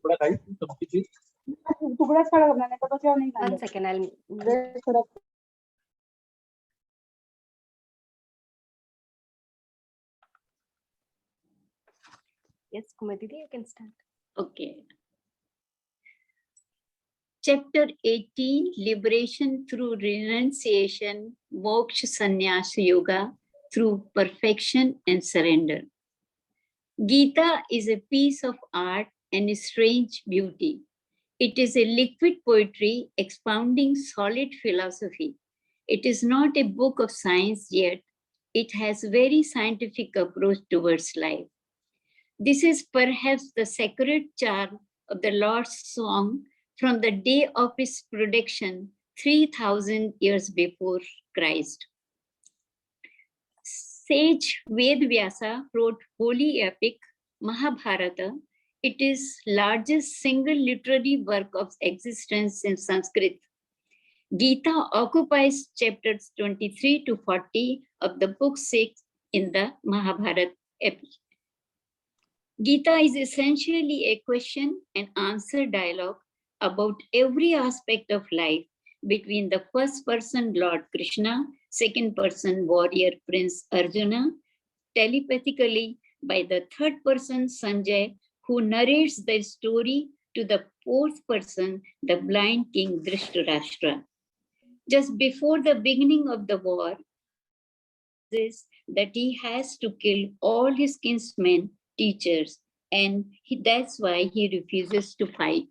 1 second, I'll. Yes, Kumud Didi, you can start. Okay. Chapter 18, Liberation through Renunciation, Moksha Sannyasa Yoga, through perfection and surrender. Gita is a piece of art and a strange beauty. It is a liquid poetry expounding solid philosophy. It is not a book of science yet. It has very scientific approach towards life. This is perhaps the sacred charm of the Lord's song from the day of its production 3,000 years before Christ. Sage Vedvyasa wrote holy epic Mahabharata. It is largest single literary work of existence in Sanskrit. Gita occupies chapters 23 to 40 of the book 6 in the Mahabharata epic. Gita is essentially a question and answer dialogue about every aspect of life between the first person Lord Krishna, second person warrior Prince Arjuna, telepathically by the third person Sanjay, who narrates the story to the fourth person, the blind king Drishtarashtra. Just before the beginning of the war, says that he has to kill all his kinsmen, teachers, and that's why he refuses to fight.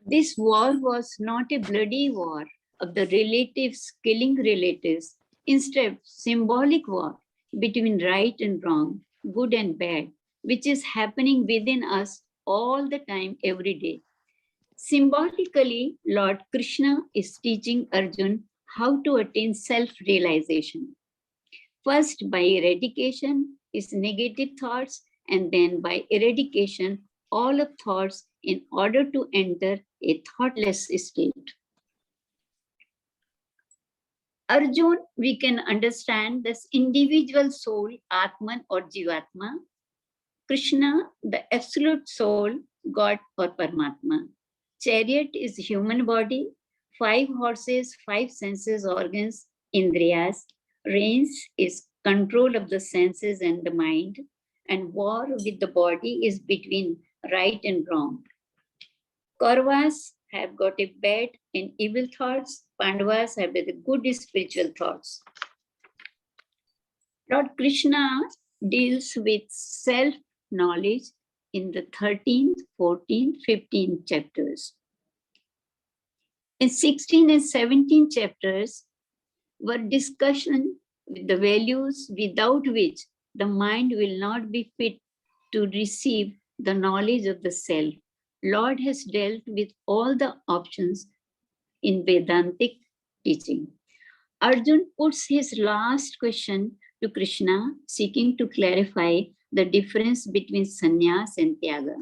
This war was not a bloody war of the relatives killing relatives, instead symbolic war between right and wrong, good and bad, which is happening within us all the time, every day. Symbolically, Lord Krishna is teaching Arjun how to attain self-realization. First, by eradication is negative thoughts, and then by eradication all of thoughts in order to enter a thoughtless state. Arjun, we can understand this individual soul, Atman or Jivatma. Krishna, the absolute soul, God or Paramatma. Chariot is human body, 5 horses, 5 senses, organs, Indriyas. Reins is control of the senses and the mind, and war with the body is between right and wrong. Kauravas have got a bad and evil thoughts. Pandavas have the good spiritual thoughts. Lord Krishna deals with self-knowledge in the 13th, 14th, 15th chapters. In 16 and 17 chapters were discussion with the values without which the mind will not be fit to receive the knowledge of the self. Lord has dealt with all the options in Vedantic teaching. Arjun puts his last question to Krishna, seeking to clarify the difference between sannyas and tyaga.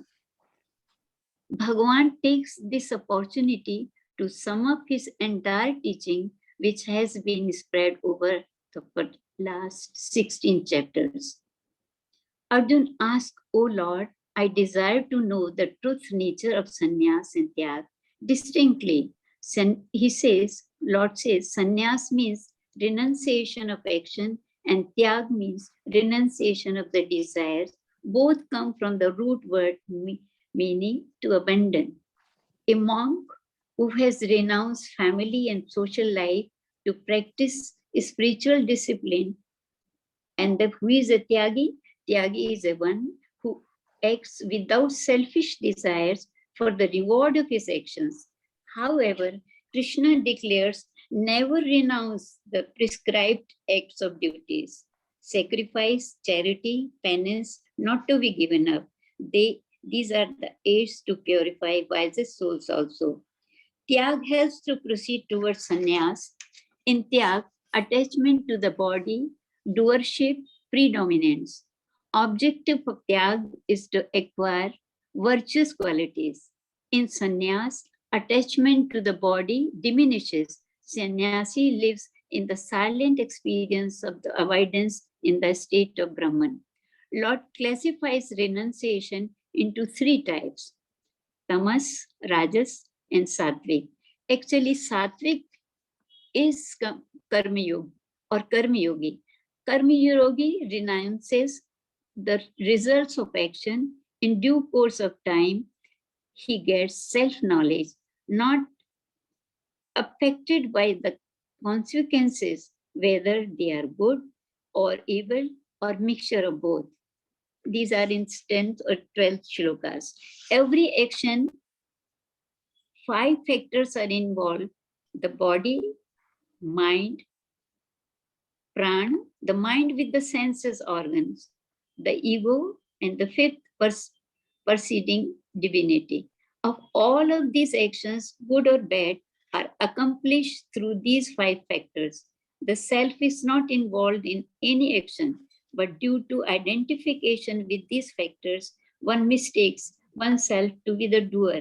Bhagavan takes this opportunity to sum up his entire teaching, which has been spread over the last 16 chapters. Arjun asks, O Lord, I desire to know the truth nature of sannyas and tyag distinctly. He says, Lord says, sannyas means renunciation of action and tyag means renunciation of the desires. Both come from the root word meaning to abandon. A monk who has renounced family and social life to practice spiritual discipline, and who is a tyagi? Tyagi is a one who acts without selfish desires for the reward of his actions. However, Krishna declares, never renounce the prescribed acts of duties. Sacrifice, charity, penance, not to be given up. These are the aids to purify wisest souls also. Tyag helps to proceed towards sannyas. In tyag, attachment to the body, doership predominates. Objective of tyag is to acquire virtuous qualities. In sannyas, attachment to the body diminishes. Sannyasi lives in the silent experience of the avoidance in the state of Brahman. Lord classifies renunciation into 3 types: tamas, rajas, and sattvic. Actually, sattvic is karma yoga or karma yogi. Karma yogi renounces the results of action. In due course of time, he gets self-knowledge, not affected by the consequences, whether they are good or evil or mixture of both. These are in 10th or 12th shlokas. Every action, 5 factors are involved: the body, mind, prana, the mind with the senses organs, the ego, and the 5th preceding divinity. Of all of these actions, good or bad, are accomplished through these 5 factors. The self is not involved in any action, but due to identification with these factors, one mistakes oneself to be the doer.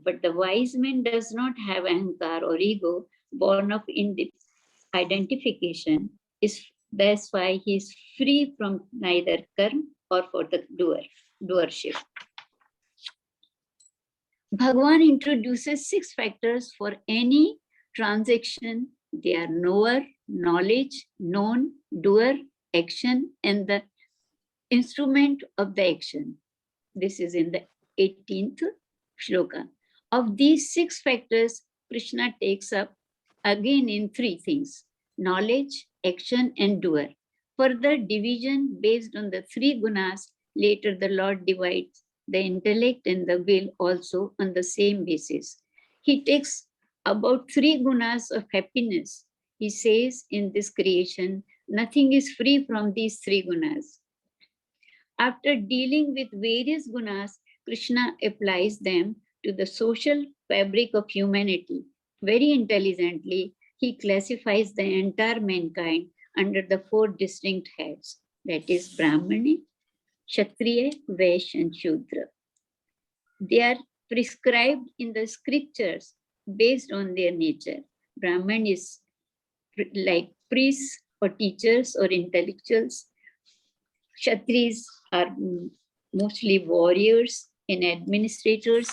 But the wise man does not have ahankar or ego born of identification. That's why he is free from neither karma or for the doership. Bhagavan introduces 6 factors for any transaction. They are knower, knowledge, known, doer, action, and the instrument of the action. This is in the 18th shloka. Of these 6 factors, Krishna takes up again in 3 things: knowledge, action, and doer. Further division based on the 3 gunas, later the Lord divides the intellect and the will also on the same basis. He takes about 3 gunas of happiness. He says in this creation, nothing is free from these 3 gunas. After dealing with various gunas, Krishna applies them to the social fabric of humanity. Very intelligently, he classifies the entire mankind under the 4 distinct heads, that is Brahmani, Kshatriya, Vaishya, and Shudra. They are prescribed in the scriptures based on their nature. Brahman is like priests or teachers or intellectuals. Kshatris are mostly warriors and administrators,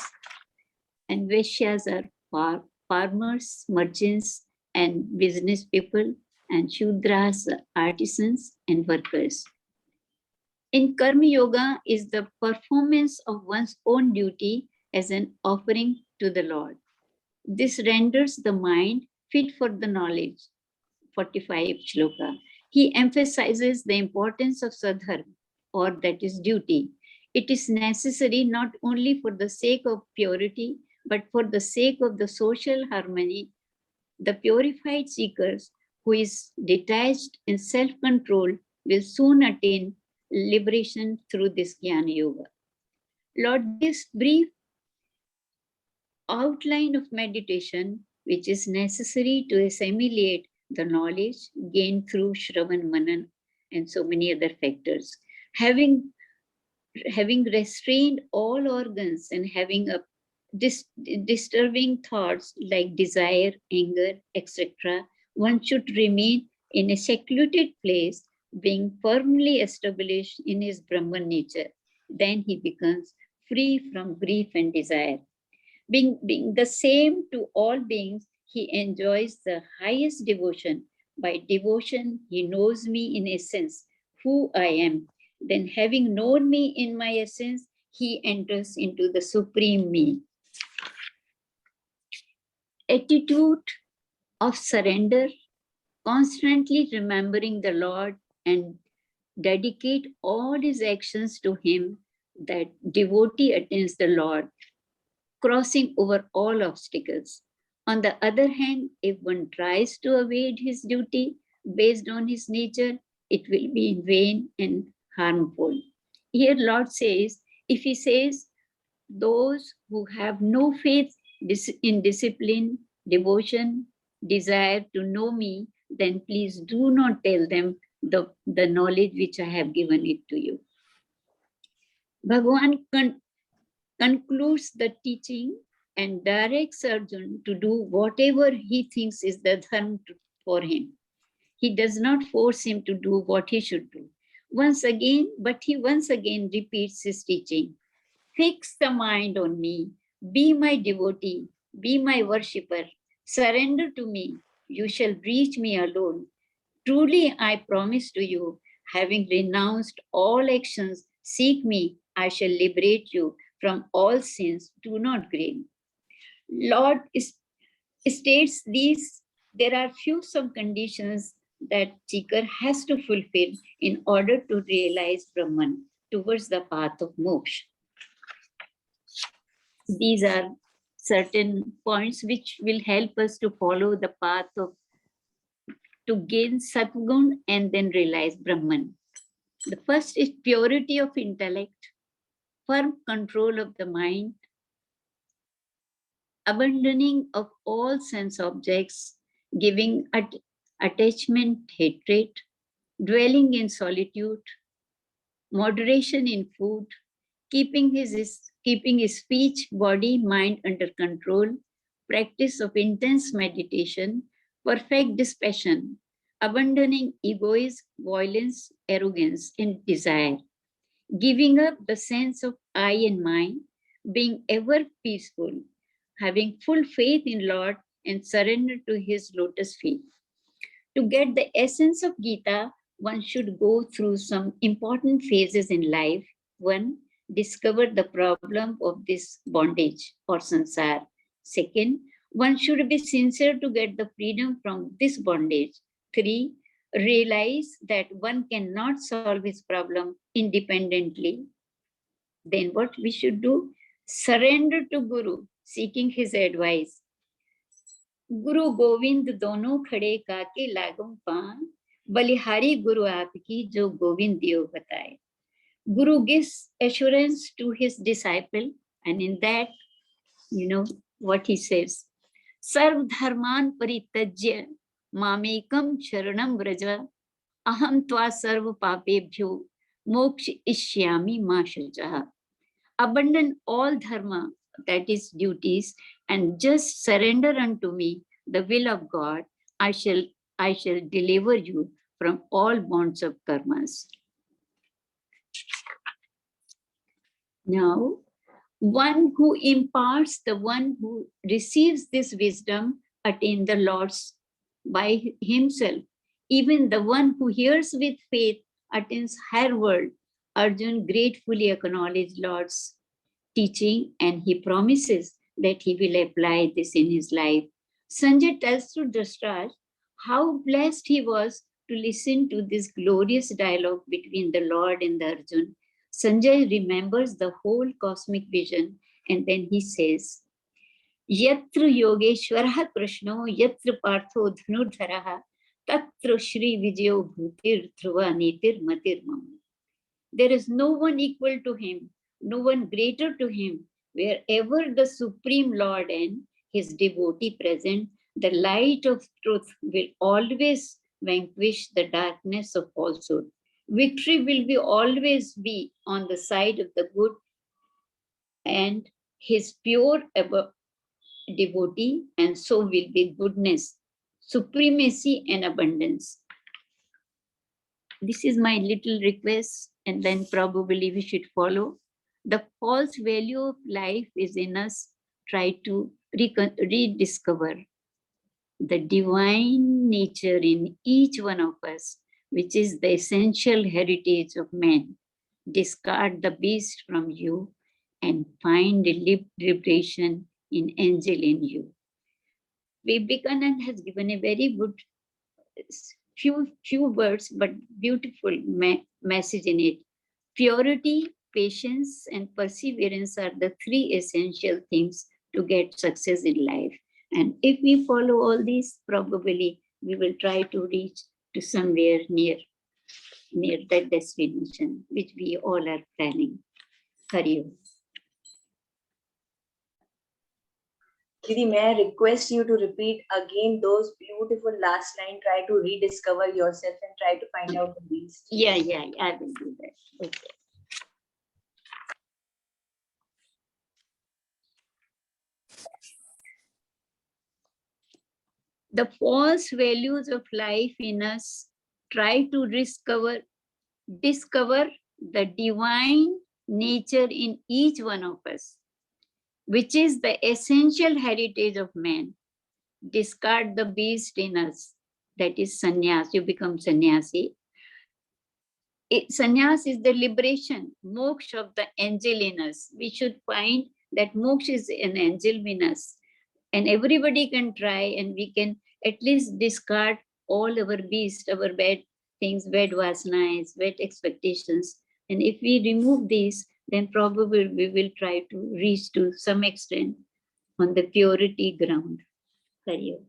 and Vaishyas are farmers, merchants, and business people, and Shudras are artisans and workers. In Karma Yoga is the performance of one's own duty as an offering to the Lord. This renders the mind fit for the knowledge. 45 shloka. He emphasizes the importance of sadharma, or that is duty. It is necessary not only for the sake of purity, but for the sake of the social harmony. The purified seekers who is detached and self-controlled will soon attain liberation through this Jnana Yoga. Lord gives brief outline of meditation, which is necessary to assimilate the knowledge gained through Shravan Manan and so many other factors. Having restrained all organs and having a disturbing thoughts like desire, anger, etc., one should remain in a secluded place, being firmly established in his Brahman nature. Then he becomes free from grief and desire. Being the same to all beings, he enjoys the highest devotion. By devotion, he knows me in essence, who I am. Then, having known me in my essence, he enters into the supreme me. Attitude of surrender, constantly remembering the Lord and dedicate all his actions to him, that devotee attains the Lord, crossing over all obstacles. On the other hand, if one tries to evade his duty based on his nature, it will be in vain and harmful. Here Lord says, if he says, those who have no faith in discipline, devotion, desire to know me, then please do not tell them the knowledge which I have given it to you. Bhagavan concludes the teaching and directs Arjuna to do whatever he thinks is the dharma for him. He does not force him to do what he should do. But he once again repeats his teaching. Fix the mind on me. Be my devotee. Be my worshipper. Surrender to me. You shall reach me alone. Truly, I promise to you, having renounced all actions, seek me. I shall liberate you from all sins. Do not grieve. Lord states these. There are few some conditions that seeker has to fulfill in order to realize Brahman towards the path of moksha. These are certain points which will help us to follow the path of to gain Satgun and then realize Brahman. The first is purity of intellect, firm control of the mind, abandoning of all sense objects, giving attachment, hatred, dwelling in solitude, moderation in food, keeping his speech, body, mind under control, practice of intense meditation, perfect dispassion, abandoning egoism, violence, arrogance, and desire, giving up the sense of I and mine, being ever peaceful, having full faith in Lord and surrender to his lotus feet. To get the essence of Gita, one should go through some important phases in life. One, discover the problem of this bondage or sansar. Second, one should be sincere to get the freedom from this bondage. Three, realize that one cannot solve his problem independently. Then what we should do? Surrender to Guru, seeking his advice. गुरु गोविंद दोनों खड़े काके लागम पान बलिहारी गुरु आपकी जो गोविंद दियो बताए. Guru gives assurance to his disciple, and in that, you know what he says: Sarv dharman paritajya mamekam sharanam vraja aham tva sarv papebhyo moksha ishyami ma shajaha. Abandon all dharma, that is duties, and just surrender unto me the will of God. I shall deliver you from all bonds of karmas. Now, one who imparts, the one who receives this wisdom, attain the Lord's by himself. Even the one who hears with faith attains higher world. Arjun gratefully acknowledged Lord's teaching, and he promises that he will apply this in his life. Sanjay tells to Dhritarashtra how blessed he was to listen to this glorious dialogue between the Lord and the Arjun. Sanjay remembers the whole cosmic vision, and then he says, Yatra Yogeshwaraha Krishno, Yatra Partho Dhanurdharaha, Tatra Shri Vijayo Bhutir Dhruva Nitir Matir Mam. There is no one equal to him, no one greater to him. Wherever the Supreme Lord and his devotee present, the light of truth will always vanquish the darkness of falsehood. Victory will always be on the side of the good and his pure devotee, and so will be goodness, supremacy, and abundance. This is my little request, and then probably we should follow. The false value of life is in us. Try to rediscover the divine nature in each one of us, which is the essential heritage of man. Discard the beast from you and find liberation in angel in you. Vivekananda has given a very good few words, but beautiful message in it. Purity, patience, and perseverance are the three essential things to get success in life. And if we follow all these, probably we will try to reach to somewhere near that destination, which we all are planning. Hari Om. Didi, may I request you to repeat again those beautiful last line? Try to rediscover yourself and try to find out the beast. Yeah, I will do that. Okay. The false values of life in us, try to discover the divine nature in each one of us, which is the essential heritage of man. Discard the beast in us, that is sannyas, you become sannyasi. Sannyas is the liberation, moksha of the angel in us. We should find that moksha is an angel in us. And everybody can try, and we can at least discard all our beast, our bad things, bad vasanas, bad expectations. And if we remove these, then probably we will try to reach to some extent on the purity ground. Hari Om.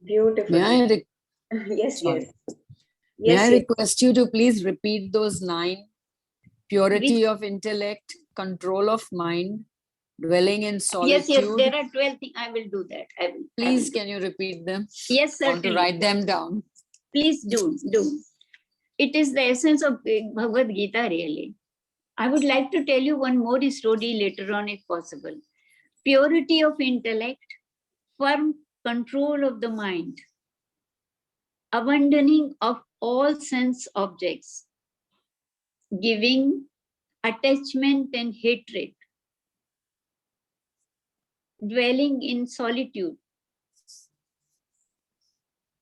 Beautiful. May I, Yes, sorry. yes. May Yes, I yes. request you to please repeat those 9? Purity of intellect, control of mind, dwelling in solitude. Yes, there are 12 things. I will do that. I will Please, do. can you repeat them? Yes, I want to certainly. write them down. Please do. It is the essence of BhagwadGeeta, really. I would like to tell you one more story later on, if possible. Purity of intellect, firm control of the mind, abandoning of all sense objects, giving attachment and hatred, dwelling in solitude,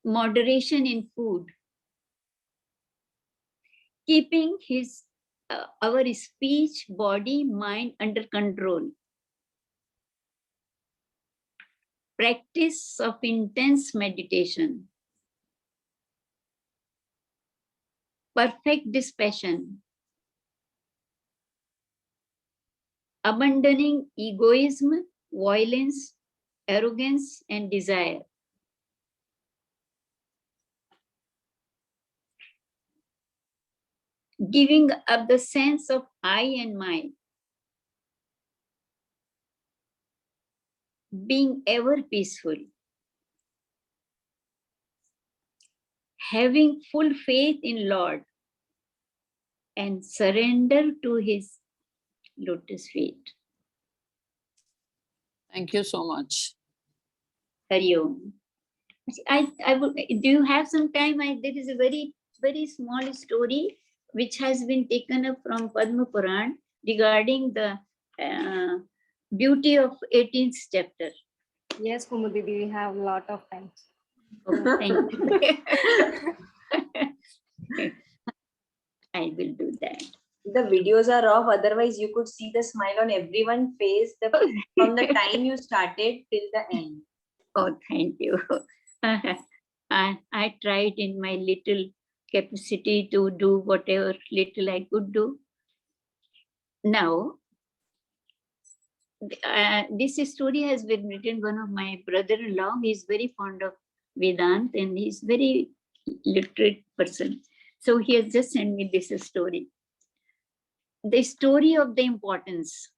moderation in food, keeping our speech, body, mind under control, practice of intense meditation, perfect dispassion, abandoning egoism, violence, arrogance, and desire. Giving up the sense of I and my. Being ever peaceful. Having full faith in Lord and surrender to his lotus feet. Thank you so much. Hari Om. I would, do you have some time? There is a very, very small story which has been taken up from Padma Puran regarding the beauty of 18th chapter. Yes, Kumud Didi, we have a lot of time. Oh, thank you. I will do that. The videos are off, otherwise you could see the smile on everyone's face from the time you started till the end. Oh, thank you. I tried in my little capacity to do whatever little I could do. Now, this story has been written one of my brother-in-law. He's very fond of Vedant and he's very literate person. So he has just sent me this story. The story of the importance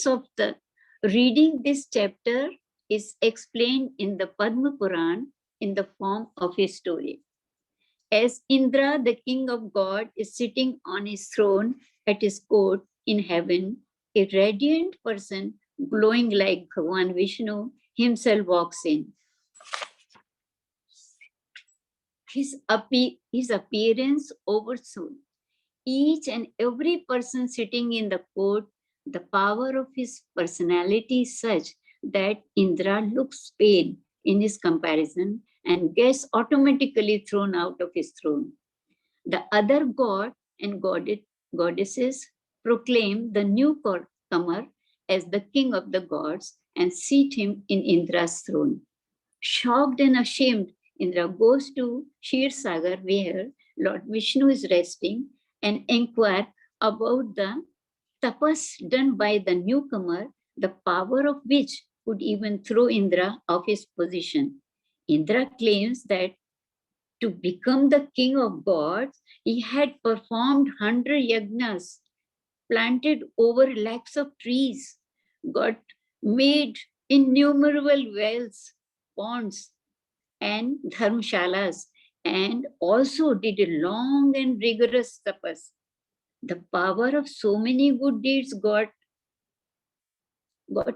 of the reading this chapter is explained in the Padma Puran in the form of a story. As Indra, the king of God, is sitting on his throne at his court in heaven, a radiant person glowing like Bhagwan Vishnu himself walks in. His appearance oversold each and every person sitting in the court. The power of his personality is such that Indra looks pale in his comparison and gets automatically thrown out of his throne. The other god and goddesses proclaim the newcomer as the king of the gods and seat him in Indra's throne. Shocked and ashamed, Indra goes to Shir Sagar where Lord Vishnu is resting and inquire about the tapas done by the newcomer, the power of which could even throw Indra off his position. Indra claims that to become the king of gods, he had performed 100 yagnas, planted over lakhs of trees, made innumerable wells, ponds, and dharmshalas, and also did a long and rigorous tapas. The power of so many good deeds got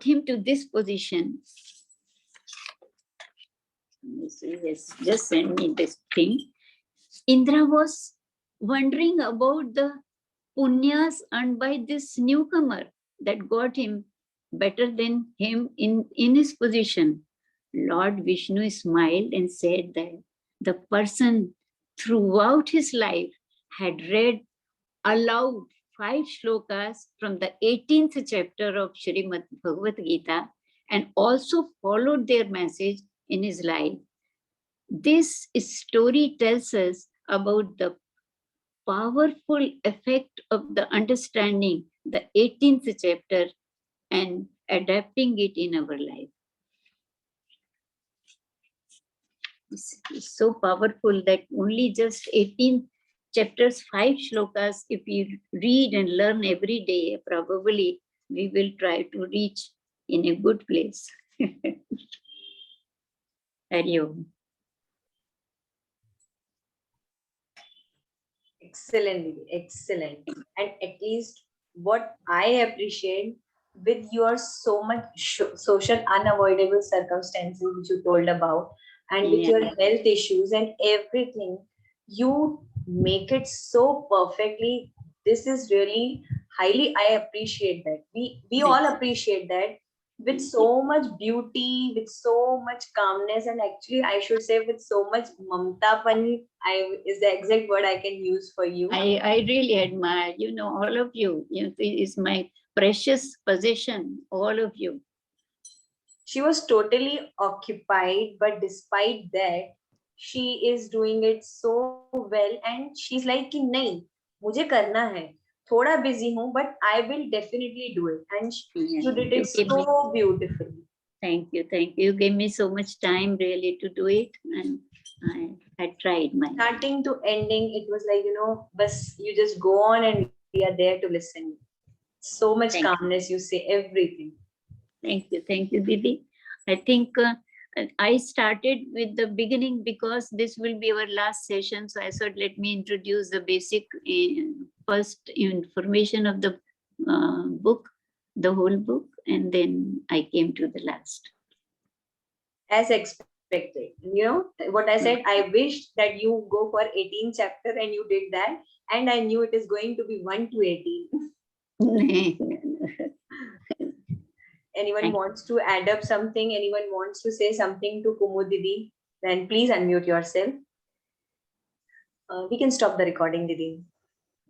him to this position. Yes, just send me this thing. Indra was wondering about the punyas earned by this newcomer that got him better than him in his position. Lord Vishnu smiled and said that the person throughout his life had read aloud 5 shlokas from the 18th chapter of Srimad Bhagavad Gita and also followed their message in his life. This story tells us about the powerful effect of the understanding the 18th chapter and adapting it in our life. It's so powerful that only just 18 chapters, 5 shlokas, if we read and learn every day, probably we will try to reach in a good place. Hari Om. Excellent, Didi, excellent. And at least what I appreciate with your so much social unavoidable circumstances which you told about, and with your health issues and everything, you make it so perfectly. This is really highly, I appreciate that. We all appreciate that with so much beauty, with so much calmness, and actually I should say with so much mamtapan, is the exact word I can use for you. I really admire, all of you. It is my precious possession, all of you. She was totally occupied, but despite that, she is doing it so well, and she's like कि नहीं, मुझे करना है. थोड़ा busy हूँ, but I will definitely do it. And you did it so beautifully. Thank you. You gave me so much time really to do it, and I tried my starting to ending. It was like, bas you just go on and we are there to listen. So much calmness. You say everything. Thank you, Didi. I think I started with the beginning because this will be our last session. So I thought, let me introduce the basic first information of the book, the whole book, and then I came to the last. As expected. What I said, I wished that you go for 18 chapter and you did that. And I knew it is going to be 1 to 18. Anyone wants to add up something? Anyone wants to say something to Kumud Didi? Then please unmute yourself. We can stop the recording, Didi.